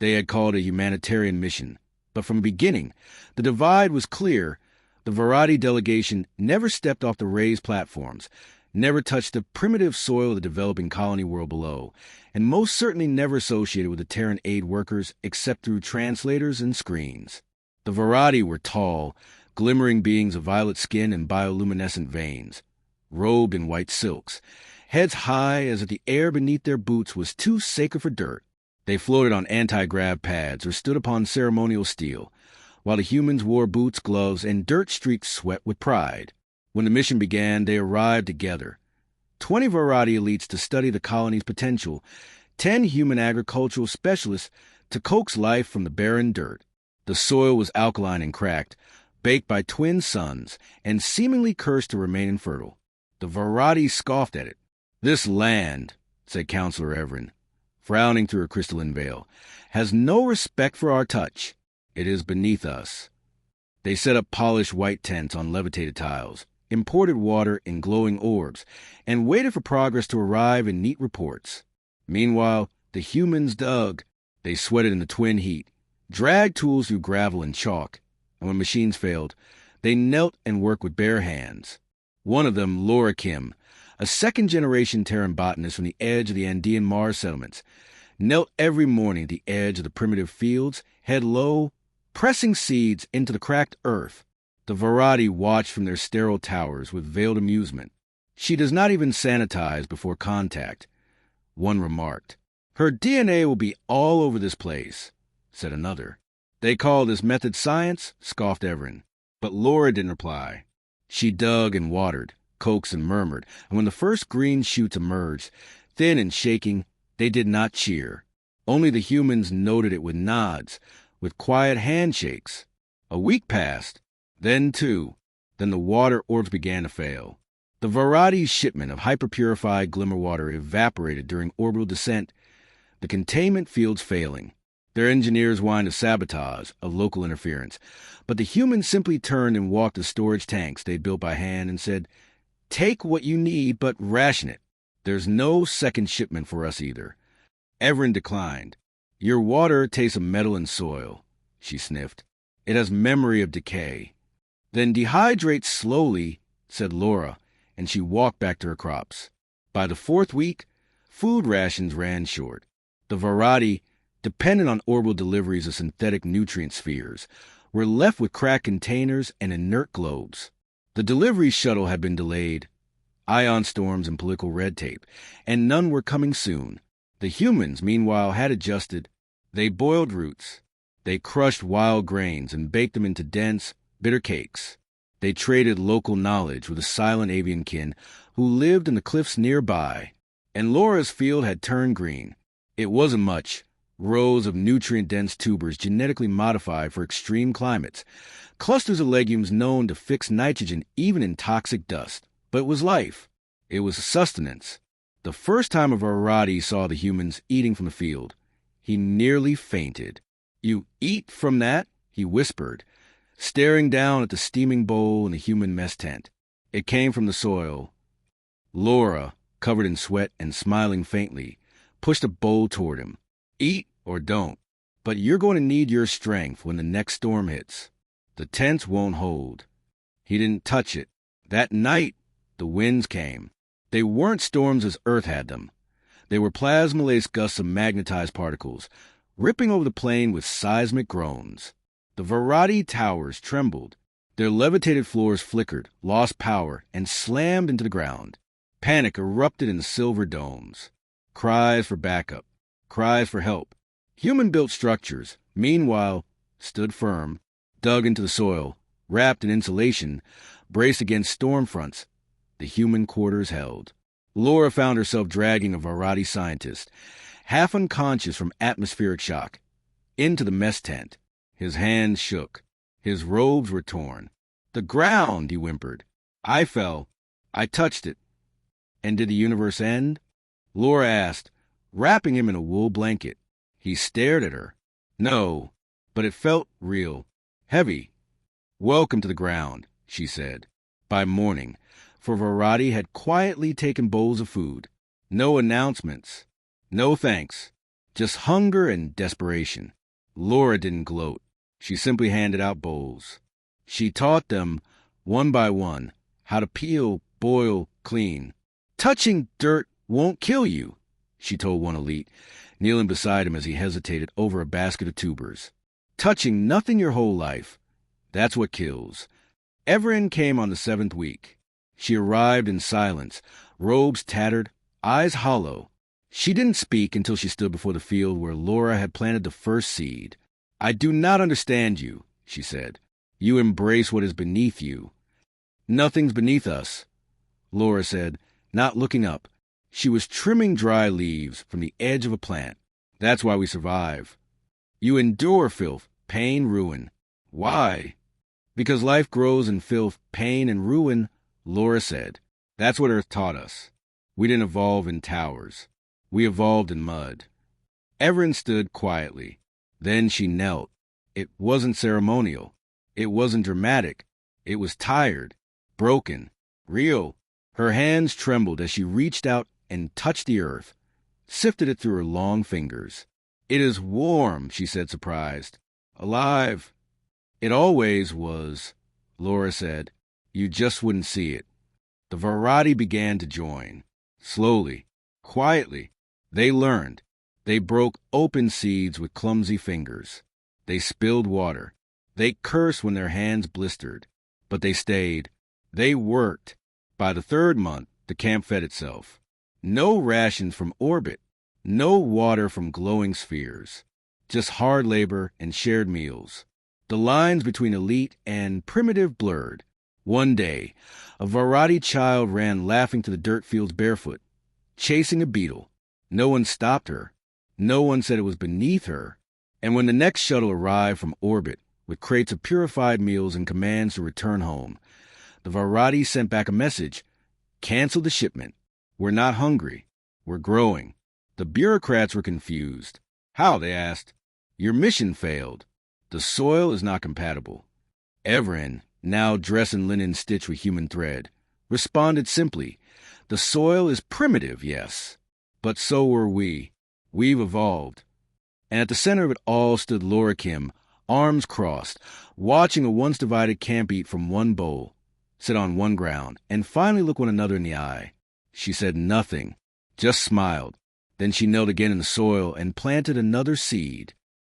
They had called a humanitarian mission. But from the beginning, the divide was clear. The Varadi delegation never stepped off the raised platforms, never touched the primitive soil of the developing colony world below, and most certainly never associated with the Terran aid workers except through translators and screens. The Varadi were tall, glimmering beings of violet skin and bioluminescent veins, robed in white silks, heads high as if the air beneath their boots was too sacred for dirt. They floated on anti-grav pads or stood upon ceremonial steel, while the humans wore boots, gloves, and dirt-streaked sweat with pride. When the mission began, they arrived together. 20 Varadi elites to study the colony's potential, 10 human agricultural specialists to coax life from the barren dirt. The soil was alkaline and cracked, baked by twin suns, and seemingly cursed to remain infertile. The Varadi scoffed at it. "This land," said Counselor Everin, frowning through her crystalline veil, "has no respect for our touch. It is beneath us." They set up polished white tents on levitated tiles, imported water in glowing orbs, and waited for progress to arrive in neat reports. Meanwhile, the humans dug. They sweated in the twin heat, dragged tools through gravel and chalk, and when machines failed, they knelt and worked with bare hands. One of them, Laura Kim, a second-generation Terran botanist from the edge of the Andean Mars settlements, knelt every morning at the edge of the primitive fields, head low, pressing seeds into the cracked earth. The Varadi watched from their sterile towers with veiled amusement. "She does not even sanitize before contact," one remarked. "Her DNA will be all over this place," said another. "They call this method science," scoffed Everin. But Laura didn't reply. She dug and watered, coaxed and murmured, and when the first green shoots emerged, thin and shaking, they did not cheer. Only the humans noted it with nods, with quiet handshakes. A week passed, then two, then the water orbs began to fail. The Varadi's shipment of hyper-purified glimmer water evaporated during orbital descent, the containment fields failing. Their engineers whined of sabotage, of local interference, but the humans simply turned and walked the storage tanks they'd built by hand and said, "Take what you need, but ration it. There's no second shipment for us either." Everin declined. "Your water tastes of metal and soil," she sniffed. "It has memory of decay." "Then dehydrate slowly," said Laura, and she walked back to her crops. By the 4th week, food rations ran short. The Varadi, dependent on orbital deliveries of synthetic nutrient spheres, were left with cracked containers and inert globes. The delivery shuttle had been delayed, ion storms and political red tape, and none were coming soon. The humans, meanwhile, had adjusted. They boiled roots. They crushed wild grains and baked them into dense, bitter cakes. They traded local knowledge with a silent avian kin who lived in the cliffs nearby. And Laura's field had turned green. It wasn't much. Rows of nutrient-dense tubers genetically modified for extreme climates, clusters of legumes known to fix nitrogen even in toxic dust. But it was life. It was sustenance. The first time a Varadi saw the humans eating from the field, he nearly fainted. "You eat from that?" he whispered, staring down at the steaming bowl in the human mess tent. It came from the soil. Laura, covered in sweat and smiling faintly, pushed a bowl toward him. "Eat or don't, but you're going to need your strength when the next storm hits. The tents won't hold." He didn't touch it. That night, the winds came. They weren't storms as Earth had them. They were plasma-laced gusts of magnetized particles, ripping over the plain with seismic groans. The Varadi towers trembled. Their levitated floors flickered, lost power, and slammed into the ground. Panic erupted in the silver domes. Cries for backup. Cries for help. Human-built structures, meanwhile, stood firm, dug into the soil, wrapped in insulation, braced against storm fronts. The human quarters held. Laura found herself dragging a Varadi scientist, half unconscious from atmospheric shock, into the mess tent. His hands shook. His robes were torn. "The ground," he whimpered. "I fell. I touched it." "And did the universe end?" Laura asked, wrapping him in a wool blanket. He stared at her. "No, but it felt real. Heavy." "Welcome to the ground," she said. By morning, for Varadi had quietly taken bowls of food. No announcements. No thanks. Just hunger and desperation. Laura didn't gloat. She simply handed out bowls. She taught them, one by one, how to peel, boil, clean. Touching dirt won't kill you, she told one elite, kneeling beside him as he hesitated over a basket of tubers. Touching nothing your whole life, that's what kills. Everin came on the 7th week. She arrived in silence, robes tattered, eyes hollow. She didn't speak until she stood before the field where Laura had planted the first seed. I do not understand you, she said. You embrace what is beneath you. Nothing's beneath us, Laura said, not looking up. She was trimming dry leaves from the edge of a plant. That's why we survive. You endure filth, pain, ruin. Why? Because life grows in filth, pain, and ruin, Laura said. That's what Earth taught us. We didn't evolve in towers. We evolved in mud. Everin stood quietly. Then she knelt. It wasn't ceremonial. It wasn't dramatic. It was tired, broken, real. Her hands trembled as she reached out and touched the earth, sifted it through her long fingers. It is warm, she said, surprised. Alive. It always was, Laura said. You just wouldn't see it. The variety began to join. Slowly, quietly. They learned. They broke open seeds with clumsy fingers. They spilled water. They cursed when their hands blistered. But they stayed. They worked. By the 3rd month, the camp fed itself. No rations from orbit. No water from glowing spheres. Just hard labor and shared meals. The lines between elite and primitive blurred. One day, a variety child ran laughing to the dirt fields barefoot, chasing a beetle. No one stopped her. No one said it was beneath her. And when the next shuttle arrived from orbit, with crates of purified meals and commands to return home, the variety sent back a message. Cancel the shipment. We're not hungry. We're growing. The bureaucrats were confused. How, they asked. Your mission failed. The soil is not compatible. Everin, now dressed in linen stitched with human thread, responded simply. The soil is primitive, yes. But so were we. We've evolved. And at the center of it all stood Laura Kim, arms crossed, watching a once-divided camp eat from one bowl, sit on one ground, and finally look one another in the eye. She said nothing, just smiled. Then she knelt again in the soil and planted another seed.